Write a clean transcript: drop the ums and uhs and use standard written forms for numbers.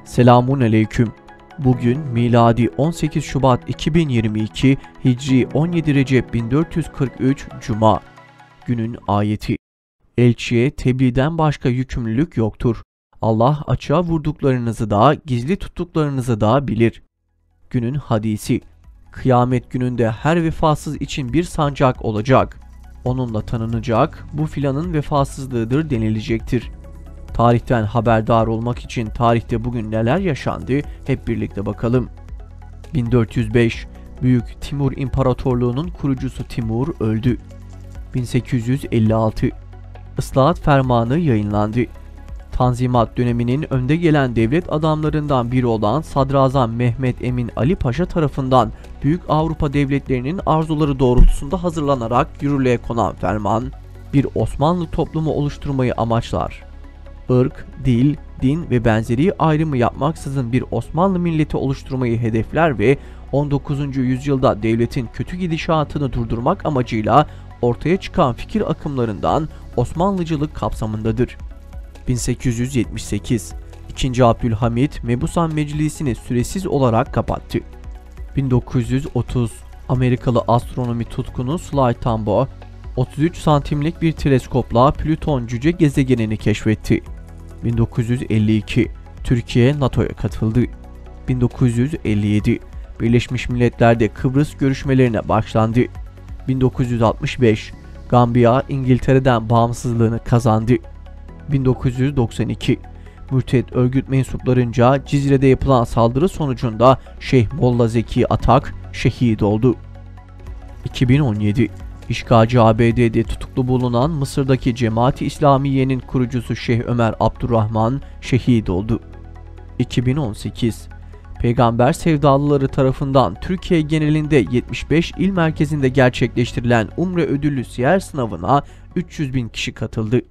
Selamun aleyküm. Bugün miladi 18 Şubat 2022, Hicri 17 Recep 1443 Cuma. Günün ayeti. Elçiye tebliğden başka yükümlülük yoktur. Allah açığa vurduklarınızı da, gizli tuttuklarınızı da bilir. Günün hadisi. Kıyamet gününde her vefasız için bir sancak olacak. Onunla tanınacak, bu filanın vefasızlığıdır denilecektir. Tarihten haberdar olmak için tarihte bugün neler yaşandı hep birlikte bakalım. 1405 Büyük Timur İmparatorluğu'nun kurucusu Timur öldü. 1856 Islahat Fermanı yayınlandı. Tanzimat döneminin önde gelen devlet adamlarından biri olan Sadrazam Mehmet Emin Ali Paşa tarafından Büyük Avrupa devletlerinin arzuları doğrultusunda hazırlanarak yürürlüğe konan ferman, bir Osmanlı toplumu oluşturmayı amaçlar. Irk, dil, din ve benzeri ayrımı yapmaksızın bir Osmanlı milleti oluşturmayı hedefler ve 19. yüzyılda devletin kötü gidişatını durdurmak amacıyla ortaya çıkan fikir akımlarından Osmanlıcılık kapsamındadır. 1878 2. Abdülhamit Mebusan Meclisi'ni süresiz olarak kapattı. 1930 Amerikalı astronomi tutkunu Sly Tambo 33 santimlik bir teleskopla Plüton cüce gezegenini keşfetti. 1952 Türkiye NATO'ya katıldı. 1957 Birleşmiş Milletler'de Kıbrıs görüşmelerine başlandı. 1965 Gambiya İngiltere'den bağımsızlığını kazandı. 1992 Mürtet örgüt mensuplarınca Cizre'de yapılan saldırı sonucunda Şeyh Molla Zeki Atak şehit oldu. 2017 İşgalci ABD'de tutuklu bulunan Mısır'daki Cemaat-i İslamiye'nin kurucusu Şeyh Ömer Abdurrahman şehit oldu. 2018 Peygamber sevdalıları tarafından Türkiye genelinde 75 il merkezinde gerçekleştirilen Umre ödüllü siyer sınavına 300.000 kişi katıldı.